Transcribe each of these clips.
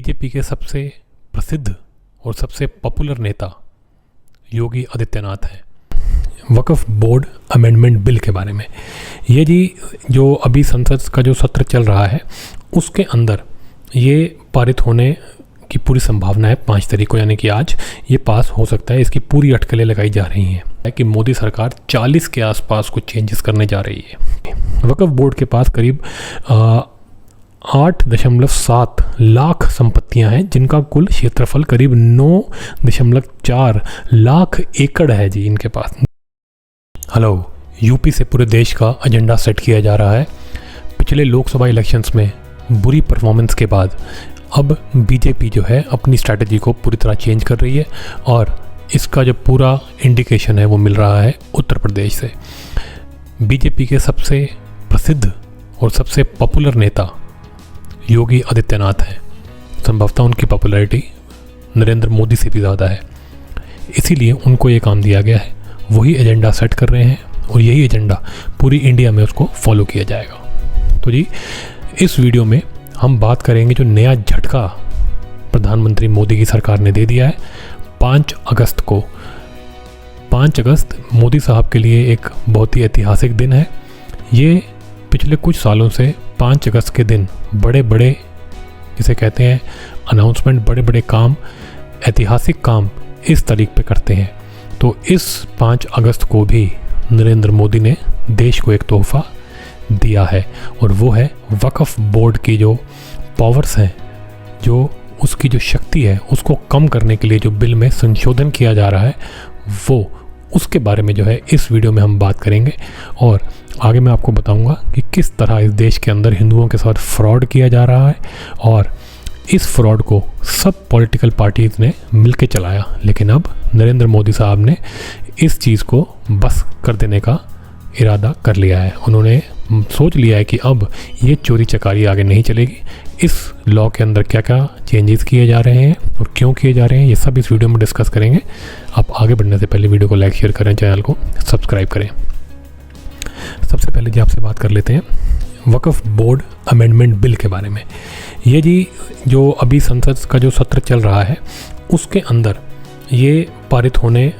BJP के सबसे प्रसिद्ध और सबसे पॉपुलर नेता योगी आदित्यनाथ हैं। वक्फ बोर्ड अमेंडमेंट बिल के बारे में ये जी जो अभी संसद का जो सत्र चल रहा है उसके अंदर ये पारित होने की पूरी संभावना है। 5 तारीख को यानी कि आज ये पास हो सकता है। इसकी पूरी अटकलें लगाई जा रही हैं कि मोदी सरकार 40 के आसपास कुछ चेंजेस करने जा रही है। वक्फ बोर्ड के पास करीब 8.7 लाख संपत्तियां हैं जिनका कुल क्षेत्रफल करीब 9.4 लाख एकड़ है जी इनके पास। हेलो, यूपी से पूरे देश का एजेंडा सेट किया जा रहा है। पिछले लोकसभा इलेक्शंस में बुरी परफॉर्मेंस के बाद अब बीजेपी जो है अपनी स्ट्रैटेजी को पूरी तरह चेंज कर रही है और इसका जो पूरा इंडिकेशन है वो मिल रहा है उत्तर प्रदेश से। बीजेपी के सबसे प्रसिद्ध और सबसे पॉपुलर नेता योगी आदित्यनाथ हैं। संभवतः उनकी पॉपुलैरिटी नरेंद्र मोदी से भी ज़्यादा है, इसीलिए उनको ये काम दिया गया है। वही एजेंडा सेट कर रहे हैं और यही एजेंडा पूरी इंडिया में उसको फॉलो किया जाएगा। तो जी इस वीडियो में हम बात करेंगे जो नया झटका प्रधानमंत्री मोदी की सरकार ने दे दिया है 5 अगस्त को। 5 अगस्त मोदी साहब के लिए एक बहुत ही ऐतिहासिक दिन है। ये पिछले कुछ सालों से 5 अगस्त के दिन बड़े बड़े जिसे कहते हैं अनाउंसमेंट, बड़े बड़े काम, ऐतिहासिक काम इस तारीख पे करते हैं। तो इस 5 अगस्त को भी नरेंद्र मोदी ने देश को एक तोहफा दिया है और वो है वक्फ बोर्ड की जो पावर्स हैं, जो उसकी जो शक्ति है उसको कम करने के लिए जो बिल में संशोधन किया जा रहा है वो उसके बारे में जो है इस वीडियो में हम बात करेंगे। और आगे मैं आपको बताऊंगा कि किस तरह इस देश के अंदर हिंदुओं के साथ फ्रॉड किया जा रहा है और इस फ्रॉड को सब पॉलिटिकल पार्टीज ने मिलकर चलाया, लेकिन अब नरेंद्र मोदी साहब ने इस चीज़ को बस कर देने का इरादा कर लिया है। उन्होंने सोच लिया है कि अब ये चोरी चकारी आगे नहीं चलेगी। इस लॉ के अंदर क्या क्या चेंजेस किए जा रहे हैं और क्यों किए जा रहे हैं ये सब इस वीडियो में डिस्कस करेंगे। आप आगे बढ़ने से पहले वीडियो को लाइक शेयर करें, चैनल को सब्सक्राइब करें। सबसे पहले जी आपसे बात कर लेते हैं वक्फ बोर्ड अमेंडमेंट बिल के बारे में। ये जी जो अभी संसद का जो सत्र चल रहा है उसके अंदर ये पारित होने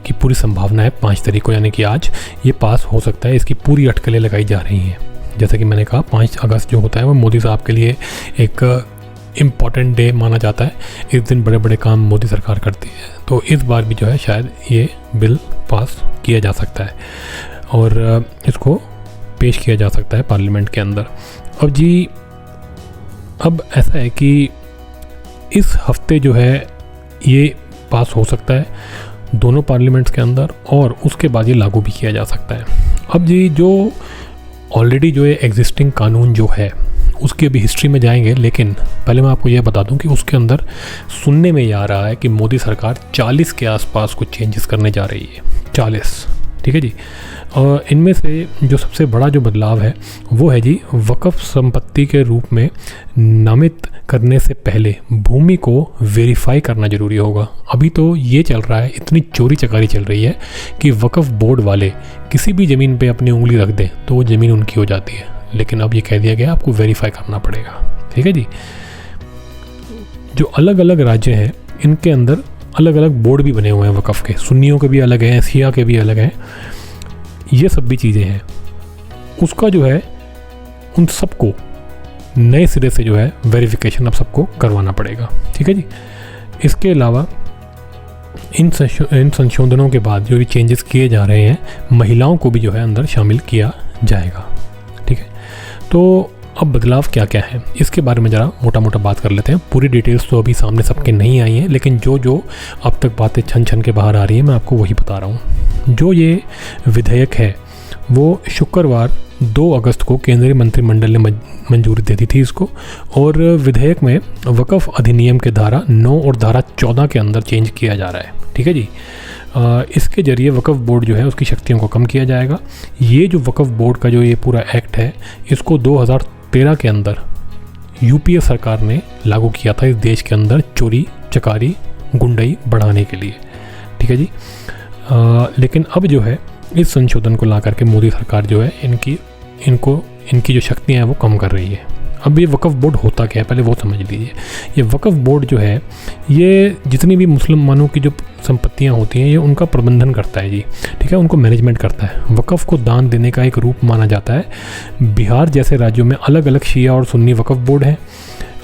की पूरी संभावना है। 5 तारीख को यानी कि आज ये पास हो सकता है। इसकी पूरी अटकलें लगाई जा रही हैं। जैसा कि मैंने कहा 5 अगस्त जो होता है वो मोदी साहब के लिए एक इम्पॉर्टेंट डे माना जाता है। इस दिन बड़े बड़े काम मोदी सरकार करती है, तो इस बार भी जो है शायद ये बिल पास किया जा सकता है और इसको पेश किया जा सकता है पार्लियामेंट के अंदर। अब ऐसा है कि इस हफ्ते जो है ये पास हो सकता है दोनों पार्लियामेंट्स के अंदर और उसके बाद ये लागू भी किया जा सकता है। अब जी जो ऑलरेडी जो ये एग्जिस्टिंग कानून जो है उसकी अभी हिस्ट्री में जाएंगे, लेकिन पहले मैं आपको यह बता दूं कि उसके अंदर सुनने में ये आ रहा है कि मोदी सरकार 40 के आसपास कुछ चेंजेस करने जा रही है। 40, ठीक है जी। और इनमें से जो सबसे बड़ा जो बदलाव है वो है जी वक्फ संपत्ति के रूप में नामित करने से पहले भूमि को वेरीफाई करना ज़रूरी होगा। अभी तो ये चल रहा है, इतनी चोरी चकारी चल रही है कि वक्फ बोर्ड वाले किसी भी ज़मीन पे अपनी उंगली रख दें तो वो ज़मीन उनकी हो जाती है, लेकिन अब ये कह दिया गया आपको वेरीफाई करना पड़ेगा, ठीक है जी। जो अलग अलग राज्य हैं इनके अंदर अलग अलग बोर्ड भी बने हुए हैं वक्फ के, सुन्नियों के भी अलग हैं, शिया के भी अलग हैं, ये सब भी चीज़ें हैं। उसका जो है उन सबको नए सिरे से जो है वेरिफिकेशन अब सबको करवाना पड़ेगा, ठीक है जी। इसके अलावा इन संशोधनों के बाद जो भी चेंजेस किए जा रहे हैं महिलाओं को भी जो है अंदर शामिल किया जाएगा, ठीक है। तो अब बदलाव क्या क्या है इसके बारे में ज़रा मोटा मोटा बात कर लेते हैं। पूरी डिटेल्स तो अभी सामने सबके नहीं आई हैं, लेकिन जो अब तक बातें छन छन के बाहर आ रही हैं मैं आपको वही बता रहा हूँ। जो ये विधेयक है वो शुक्रवार 2 अगस्त को केंद्रीय मंत्रिमंडल ने मंजूरी दे दी थी इसको, और विधेयक में वक्फ अधिनियम के धारा 9 और धारा 14 के अंदर चेंज किया जा रहा है, ठीक है जी। इसके जरिए वक्फ बोर्ड जो है उसकी शक्तियों को कम किया जाएगा। ये जो वक्फ बोर्ड का जो ये पूरा एक्ट है इसको 2013 के अंदर यूपीए सरकार ने लागू किया था इस देश के अंदर चोरी चकारी गुंडाई बढ़ाने के लिए, ठीक है जी। लेकिन अब जो है इस संशोधन को ला करके मोदी सरकार जो है इनकी जो शक्तियाँ हैं वो कम कर रही है। अब ये वक्फ़ बोर्ड होता क्या है पहले वो समझ लीजिए। ये वक्फ़ बोर्ड जो है ये जितनी भी मुसलमानों की जो संपत्तियां होती हैं ये उनका प्रबंधन करता है जी, ठीक है, उनको मैनेजमेंट करता है। वक्फ़ को दान देने का एक रूप माना जाता है। बिहार जैसे राज्यों में अलग अलग शिया और सुन्नी वक्फ़ बोर्ड हैं।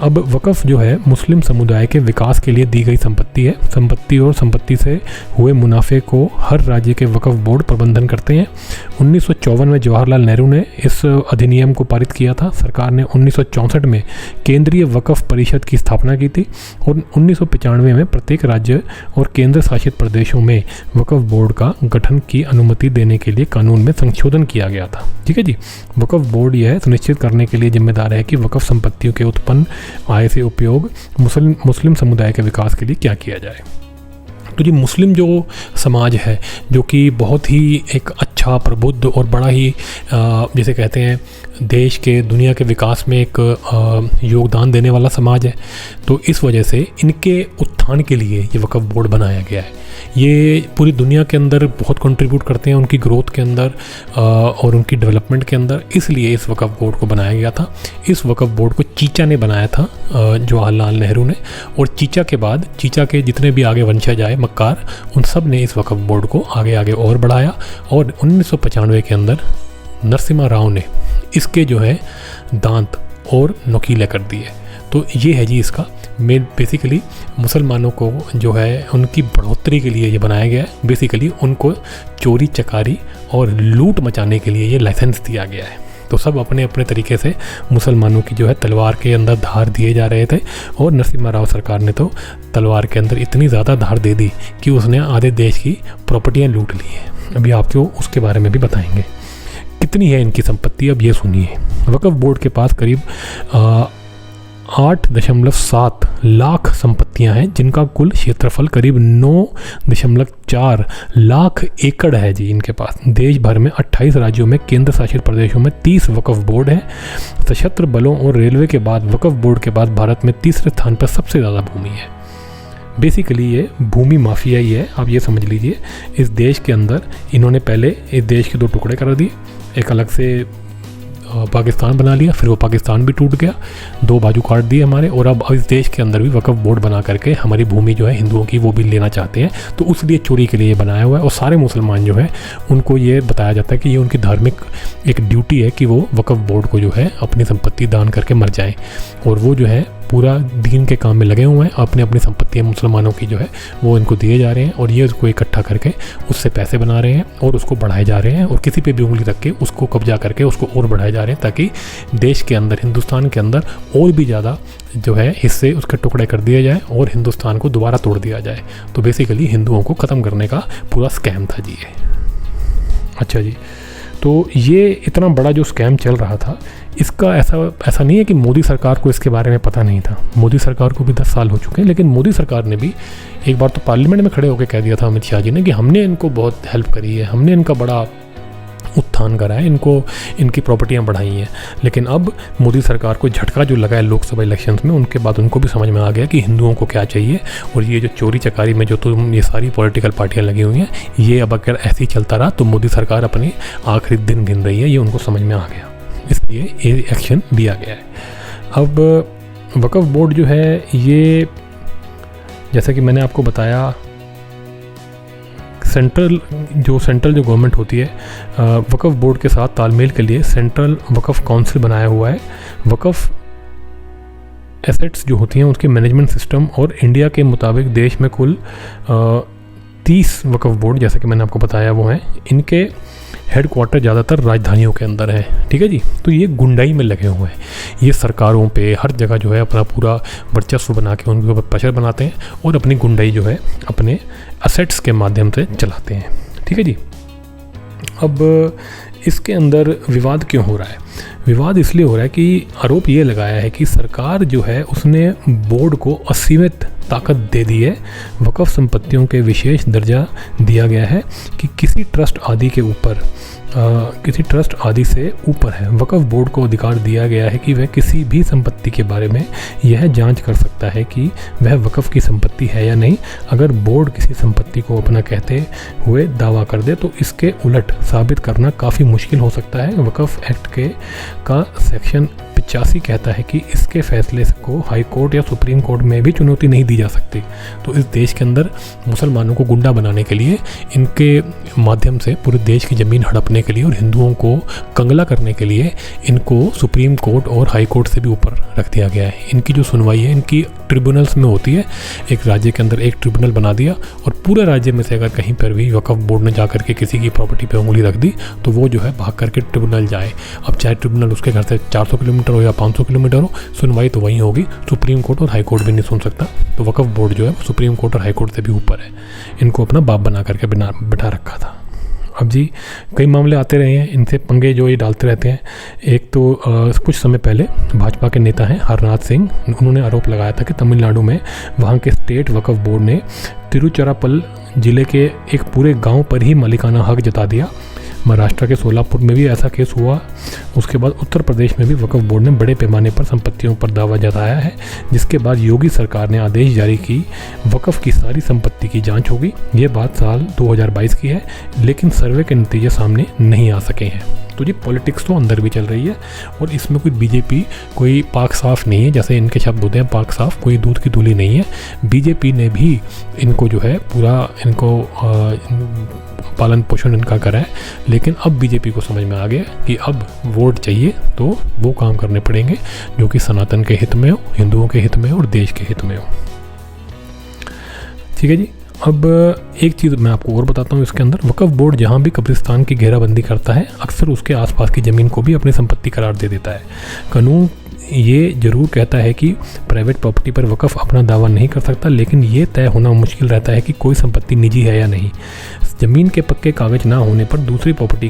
अब वक्फ़ जो है मुस्लिम समुदाय के विकास के लिए दी गई संपत्ति है। संपत्ति और संपत्ति से हुए मुनाफे को हर राज्य के वक्फ़ बोर्ड प्रबंधन करते हैं। 1954 में जवाहरलाल नेहरू ने इस अधिनियम को पारित किया था। सरकार ने 1964 में केंद्रीय वक्फ़ परिषद की स्थापना की थी और 1995 में प्रत्येक राज्य और केंद्र शासित प्रदेशों में वक्फ़ बोर्ड का गठन की अनुमति देने के लिए कानून में संशोधन किया गया था। ठीक है जी। वक्फ़ बोर्ड यह सुनिश्चित करने के लिए जिम्मेदार है कि वक्फ़ संपत्तियों के उत्पन्न आय से उपयोग मुस्लिम समुदाय के विकास के लिए क्या किया जाए। तो जी मुस्लिम जो समाज है जो कि बहुत ही एक अच्छा प्रबुद्ध और बड़ा ही जैसे कहते हैं देश के दुनिया के विकास में एक योगदान देने वाला समाज है, तो इस वजह से इनके उत्थान के लिए ये वक्फ़ बोर्ड बनाया गया है। ये पूरी दुनिया के अंदर बहुत कंट्रीब्यूट करते हैं उनकी ग्रोथ के अंदर और उनकी डेवलपमेंट के अंदर, इसलिए इस वक्फ़ बोर्ड को बनाया गया था। इस वक्फ़ बोर्ड को चीचा ने बनाया था, जवाहरलाल नेहरू ने, और चीचा के बाद चीचा के जितने भी आगे वंशज आए मक्कार, उन सब ने इस वक्फ़ बोर्ड को आगे आगे और बढ़ाया और 1995 के अंदर नरसिम्हा राव ने इसके जो है दांत और नुकीले कर दिए। तो ये है जी इसका मेन, बेसिकली मुसलमानों को जो है उनकी बढ़ोतरी के लिए ये बनाया गया है। बेसिकली उनको चोरी चकारी और लूट मचाने के लिए ये लाइसेंस दिया गया है। तो सब अपने अपने तरीके से मुसलमानों की जो है तलवार के अंदर धार दिए जा रहे थे और नरसिम्हा राव सरकार ने तो तलवार के अंदर इतनी ज़्यादा धार दे दी कि उसने आधे देश की प्रॉपर्टियाँ लूट ली हैं। अभी आपको उसके बारे में भी बताएंगे कितनी है इनकी संपत्ति। अब ये सुनिए, वक्फ़ बोर्ड के पास करीब 8.7 लाख संपत्तियां हैं जिनका कुल क्षेत्रफल करीब 9.4 लाख एकड़ है जी इनके पास। देश भर में 28 राज्यों में केंद्र शासित प्रदेशों में 30 वक्फ़ बोर्ड हैं। सशस्त्र बलों और रेलवे के बाद वक्फ़ बोर्ड के बाद भारत में तीसरे स्थान पर सबसे ज़्यादा भूमि है। बेसिकली ये भूमि माफिया ही है, आप ये समझ लीजिए। इस देश के अंदर इन्होंने पहले इस देश के 2 टुकड़े कर दिए, एक अलग से पाकिस्तान बना लिया, फिर वो पाकिस्तान भी टूट गया, 2 बाजू काट दिए हमारे, और अब इस देश के अंदर भी वक्फ़ बोर्ड बना करके हमारी भूमि जो है हिंदुओं की वो भी लेना चाहते हैं। तो उस लिए चोरी के लिए ये बनाया हुआ है और सारे मुसलमान जो है उनको ये बताया जाता है कि ये उनकी धार्मिक एक ड्यूटी है कि वो वक्फ़ बोर्ड को जो है अपनी संपत्ति दान करके मर जाएं, और वो जो है पूरा दीन के काम में लगे हुए हैं। अपनी अपनी संपत्तियां मुसलमानों की जो है वो इनको दिए जा रहे हैं और ये उसको इकट्ठा करके उससे पैसे बना रहे हैं और उसको बढ़ाए जा रहे हैं और किसी पे भी उंगली रख के उसको कब्जा करके उसको और बढ़ाए जा रहे हैं, ताकि देश के अंदर, हिंदुस्तान के अंदर और भी ज़्यादा जो है हिस्से उसके टुकड़े कर दिए जाए और हिंदुस्तान को दोबारा तोड़ दिया जाए। तो बेसिकली हिंदुओं को ख़त्म करने का पूरा स्कैम था जी ये। अच्छा जी, तो ये इतना बड़ा जो स्कैम चल रहा था, इसका ऐसा नहीं है कि मोदी सरकार को इसके बारे में पता नहीं था। मोदी सरकार को भी 10 साल हो चुके हैं, लेकिन मोदी सरकार ने भी एक बार तो पार्लियामेंट में खड़े होकर कह दिया था अमित शाह जी ने कि हमने इनको बहुत हेल्प करी है, हमने इनका बड़ा उत्थान करा है, इनको इनकी प्रॉपर्टियां बढ़ाई हैं। लेकिन अब मोदी सरकार को झटका जो लगा है लोकसभा इलेक्शंस में, उनके बाद उनको भी समझ में आ गया कि हिंदुओं को क्या चाहिए, और ये जो चोरी चकारी में जो तुम ये सारी पॉलिटिकल पार्टियां लगी हुई हैं, ये अब अगर ऐसे ही चलता रहा तो मोदी सरकार अपने आखिरी दिन गिन रही है, ये उनको समझ में आ गया, इसलिए ये एक्शन लिया गया है। अब वक्फ़ बोर्ड जो है ये, जैसा कि मैंने आपको बताया, सेंट्रल जो गवर्नमेंट होती है, वक्फ़ बोर्ड के साथ तालमेल के लिए सेंट्रल वक्फ़ काउंसिल बनाया हुआ है। वक्फ़ एसेट्स जो होती हैं उसके मैनेजमेंट सिस्टम, और इंडिया के मुताबिक देश में कुल 30 वक्फ़ बोर्ड, जैसा कि मैंने आपको बताया, वो हैं। इनके हेडक्वार्टर ज़्यादातर राजधानियों के अंदर है। ठीक है जी। तो ये गुंडाई में लगे हुए हैं, ये सरकारों पे हर जगह जो है अपना पूरा वर्चस्व बना के उनके ऊपर प्रेशर बनाते हैं और अपनी गुंडाई जो है अपने असेट्स के माध्यम से चलाते हैं। ठीक है जी। अब इसके अंदर विवाद क्यों हो रहा है? विवाद इसलिए हो रहा है कि आरोप ये लगाया है कि सरकार जो है उसने बोर्ड को असीमित ताकत दे दी है। वक्फ़ संपत्तियों के विशेष दर्जा दिया गया है कि किसी ट्रस्ट आदि से ऊपर है। वक्फ़ बोर्ड को अधिकार दिया गया है कि वह किसी भी संपत्ति के बारे में यह जांच कर सकता है कि वह वक्फ़ की संपत्ति है या नहीं। अगर बोर्ड किसी संपत्ति को अपना कहते हुए दावा कर दे तो इसके उलट साबित करना काफ़ी मुश्किल हो सकता है। वक्फ़ एक्ट का सेक्शन 85 कहता है कि इसके फैसले को हाई कोर्ट या सुप्रीम कोर्ट में भी चुनौती नहीं दी जा सकती। तो इस देश के अंदर मुसलमानों को गुंडा बनाने के लिए, इनके माध्यम से पूरे देश की ज़मीन हड़पने के लिए और हिंदुओं को कंगला करने के लिए इनको सुप्रीम कोर्ट और हाई कोर्ट से भी ऊपर रख दिया गया है। इनकी जो सुनवाई है इनकी ट्रिब्यूनल्स में होती है। एक राज्य के अंदर एक ट्रिब्यूनल बना दिया और पूरे राज्य में से अगर कहीं पर भी वक्फ बोर्ड ने जाकर के किसी की प्रॉपर्टी पे उंगली रख दी तो वो जो है भाग करके ट्रिब्यूनल जाए। अब चाहे ट्रिब्यूनल उसके घर से 400 किलोमीटर हो या 500 किलोमीटर हो, सुनवाई तो वहीं होगी। सुप्रीम कोर्ट और हाई कोर्ट भी नहीं सुन सकता। तो वक्फ बोर्ड जो है वो सुप्रीम कोर्ट और हाई कोर्ट से भी ऊपर है। इनको अपना बाप बना करके बिठा रखा था। अब जी कई मामले आते रहे हैं, इनसे पंगे जो ये डालते रहते हैं। एक तो कुछ समय पहले भाजपा के नेता हैं हरनाथ सिंह, उन्होंने आरोप लगाया था कि तमिलनाडु में वहाँ के स्टेट वक्फ बोर्ड ने तिरुचिरापल्ली जिले के एक पूरे गांव पर ही मालिकाना हक जता दिया। महाराष्ट्र के सोलापुर में भी ऐसा केस हुआ। उसके बाद उत्तर प्रदेश में भी वक्फ बोर्ड ने बड़े पैमाने पर संपत्तियों पर दावा जताया है, जिसके बाद योगी सरकार ने आदेश जारी की वक्फ की सारी संपत्ति की जांच होगी। ये बात साल 2022 की है, लेकिन सर्वे के नतीजे सामने नहीं आ सके हैं। तो ये पॉलिटिक्स तो अंदर भी चल रही है और इसमें कोई बीजेपी कोई पाक साफ नहीं है, जैसे इनके शब्द होते हैं पाक साफ, कोई दूध की धूली नहीं है। बीजेपी ने भी इनको जो है पूरा इनको पालन पोषण इनका करा है, लेकिन अब बीजेपी को समझ में आ गया कि अब वोट चाहिए तो वो काम करने पड़ेंगे जो कि सनातन के हित में हो, हिंदुओं के हित में हो और देश के हित में हो। ठीक है जी। अब एक चीज़ मैं आपको और बताता हूँ इसके अंदर, वक्फ बोर्ड जहाँ भी कब्रिस्तान की घेराबंदी करता है अक्सर उसके आसपास की ज़मीन को भी अपनी संपत्ति करार दे देता है। कानून ये ज़रूर कहता है कि प्राइवेट प्रॉपर्टी पर वक्फ अपना दावा नहीं कर सकता, लेकिन ये तय होना मुश्किल रहता है कि कोई संपत्ति निजी है या नहीं। ज़मीन के पक्के कागज़ ना होने पर दूसरी पार्टी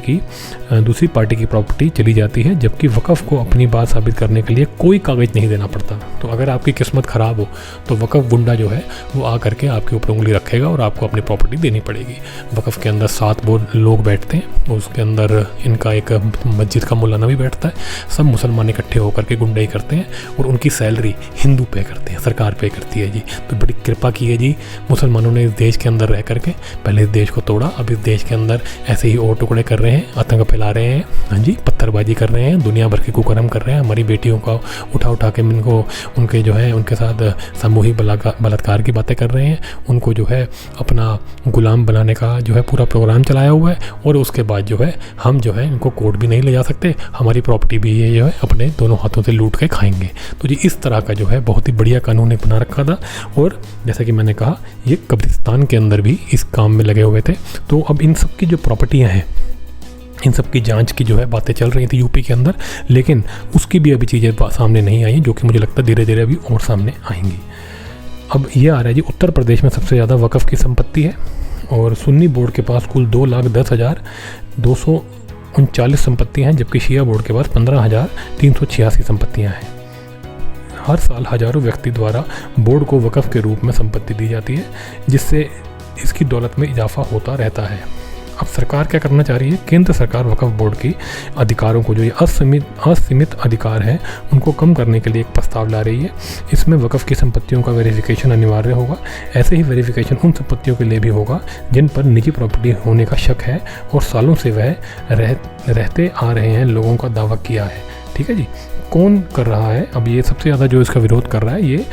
की प्रॉपर्टी चली जाती है, जबकि वक्फ को अपनी बात साबित करने के लिए कोई कागज़ नहीं देना पड़ता। तो अगर आपकी किस्मत ख़राब हो तो वक्फ गुंडा जो है वो आ करके आपके ऊपर उंगली रखेगा और आपको अपनी प्रॉपर्टी देनी पड़ेगी। वक्फ के अंदर 7 लोग बैठते हैं, उसके अंदर इनका एक मस्जिद का मौलाना भी बैठता है। सब मुसलमान इकट्ठे होकर के गुंडाई करते हैं और उनकी सैलरी हिंदू पे करते हैं, सरकार पे करती है जी। तो बड़ी कृपा की है जी मुसलमानों ने इस देश के अंदर रह करके। पहले इस देश को तोड़ा, अब इस देश के अंदर ऐसे ही और टुकड़े कर रहे हैं, आतंक फैला रहे हैं, हाँ जी, पत्थरबाजी कर रहे हैं, दुनिया भर के कुकर्म कर रहे हैं। हमारी बेटियों का उठा के इनको उनके जो है उनके साथ सामूहिक बलात्कार की बातें कर रहे हैं। उनको जो है अपना गुलाम बनाने का जो है पूरा प्रोग्राम चलाया हुआ है और उसके बाद जो है हम जो है इनको कोर्ट भी नहीं ले जा सकते, हमारी प्रॉपर्टी भी ये जो है अपने दोनों हाथों से लूट के खाएंगे। तो जी इस तरह का जो है बहुत ही बढ़िया कानून बना रखा था और जैसा कि मैंने कहा ये कब्रिस्तान के अंदर भी इस काम में लगे हुए थे। तो अब इन सब की जो प्रॉपर्टियाँ हैं, इन सब की जांच की जो है बातें चल रही थी यूपी के अंदर, लेकिन उसकी भी अभी चीज़ें सामने नहीं आई, जो कि मुझे लगता है धीरे धीरे अभी और सामने आएंगी। अब ये आ रहा है जी उत्तर प्रदेश में सबसे ज़्यादा वक्फ की संपत्ति है और सुन्नी बोर्ड के पास कुल 2,10,239 संपत्तियाँ हैं, जबकि शिया बोर्ड के पास 15,386 संपत्तियाँ हैं। हर साल हज़ारों व्यक्ति द्वारा बोर्ड को वक्फ के रूप में संपत्ति दी जाती है, जिससे इसकी दौलत में इजाफा होता रहता है। अब सरकार क्या करना चाह रही है? केंद्र सरकार वक्फ बोर्ड की अधिकारों को, जो ये असीमित अधिकार हैं, उनको कम करने के लिए एक प्रस्ताव ला रही है। इसमें वक्फ की संपत्तियों का वेरिफिकेशन अनिवार्य होगा। ऐसे ही वेरिफिकेशन उन संपत्तियों के लिए भी होगा जिन पर निजी प्रॉपर्टी होने का शक है और सालों से वह रहते आ रहे हैं लोगों का दावा किया है। ठीक है जी। कौन कर रहा है? अब ये सबसे ज़्यादा जो इसका विरोध कर रहा है ये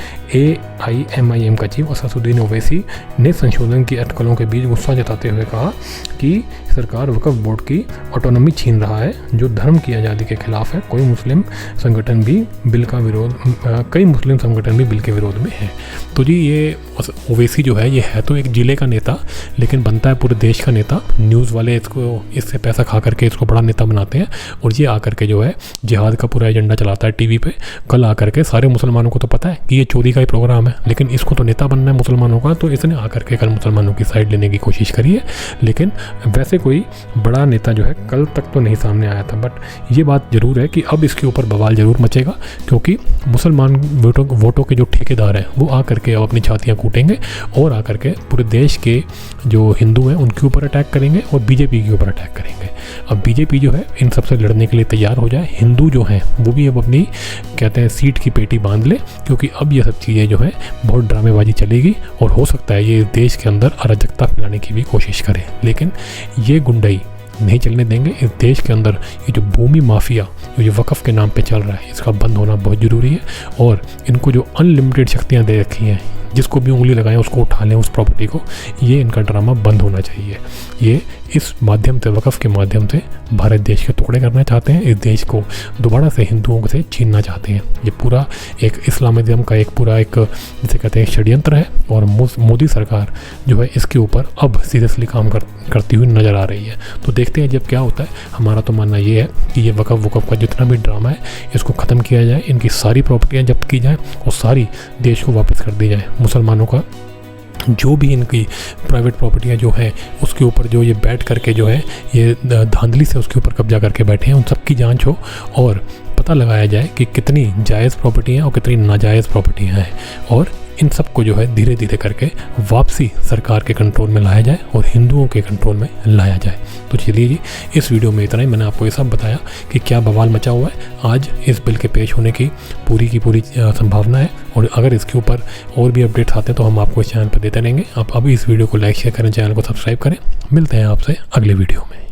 AIMIM का चीफ असदुद्दीन ओवैसी ने संशोधन की अटकलों के बीच गुस्सा जताते हुए कहा कि सरकार वक्फ बोर्ड की ऑटोनॉमी छीन रहा है, जो धर्म की आज़ादी के खिलाफ है। कई मुस्लिम संगठन भी बिल के विरोध में हैं। तो जी ये ओवैसी जो है ये है तो एक ज़िले का नेता, लेकिन बनता है पूरे देश का नेता। न्यूज़ वाले इससे पैसा खा करके इसको बड़ा नेता बनाते हैं और ये आकर के जो है जिहाद का पूरा एजेंडा चलाता है टीवी पे। कल आकर के सारे मुसलमानों को तो पता है कि ये चोरी का ही प्रोग्राम है, लेकिन इसको तो नेता बनना है मुसलमानों का, तो इसने आकर के कल मुसलमानों की साइड लेने की कोशिश करी है। लेकिन वैसे कोई बड़ा नेता जो है कल तक तो नहीं सामने आया था, बट ये बात ज़रूर है कि अब इसके ऊपर बवाल ज़रूर मचेगा, क्योंकि मुसलमान वोटों के जो ठेकेदार हैं वो आकर के अब अपनी छातियाँ कूटेंगे और आकर के पूरे देश के जो हिंदू हैं उनके ऊपर अटैक करेंगे और बीजेपी के ऊपर अटैक करेंगे। अब बीजेपी जो है इन सबसे लड़ने के लिए तैयार हो जाए। हिंदू जो हैं वो भी अब अपनी कहते हैं सीट की पेटी बांध ले, क्योंकि अब ये सब चीज़ें जो है बहुत ड्रामेबाजी चलेगी और हो सकता है ये देश के अंदर अराजकता फैलाने की भी कोशिश करें। लेकिन ये गुंडाई नहीं चलने देंगे। इस देश के अंदर ये जो भूमि माफिया जो ये वक़्फ़ के नाम पे चल रहा है, इसका बंद होना बहुत ज़रूरी है। और इनको जो अनलिमिटेड शक्तियाँ दे रखी हैं, जिसको भी उंगली लगाएं उसको उठा लें उस प्रॉपर्टी को, ये इनका ड्रामा बंद होना चाहिए। ये इस माध्यम से, वक़्फ़ के माध्यम से भारत देश के टुकड़े करना चाहते हैं, इस देश को दोबारा से हिंदुओं से छीनना चाहते हैं। ये पूरा एक इस्लामिज़म का एक पूरा एक जिसे कहते हैं षड्यंत्र है। और मोदी सरकार जो है इसके ऊपर अब सीरियसली काम करती हुई नज़र आ रही है। तो देखते हैं जब क्या होता है। हमारा तो मानना ये है कि ये वक़्फ़ का जितना भी ड्रामा है इसको ख़त्म किया जाए, इनकी सारी प्रॉपर्टियाँ जब्त की जाएँ और सारी देश को वापस कर दी जाए। मुसलमानों का जो भी इनकी प्राइवेट प्रॉपर्टियाँ जो हैं उसके ऊपर जो ये बैठ करके जो है ये धांधली से उसके ऊपर कब्जा करके बैठे हैं, उन सब की जांच हो और पता लगाया जाए कि कितनी जायज़ प्रॉपर्टियाँ और कितनी नाजायज़ प्रॉपर्टियाँ हैं, और इन सब को जो है धीरे धीरे करके वापसी सरकार के कंट्रोल में लाया जाए और हिंदुओं के कंट्रोल में लाया जाए। तो चलिए जी, इस वीडियो में इतना ही। मैंने आपको ये सब बताया कि क्या बवाल मचा हुआ है। आज इस बिल के पेश होने की पूरी संभावना है, और अगर इसके ऊपर और भी अपडेट्स आते हैं तो हम आपको इस चैनल पर देते रहेंगे। आप अभी इस वीडियो को लाइक शेयर करें, चैनल को सब्सक्राइब करें। मिलते हैं आपसे अगले वीडियो में।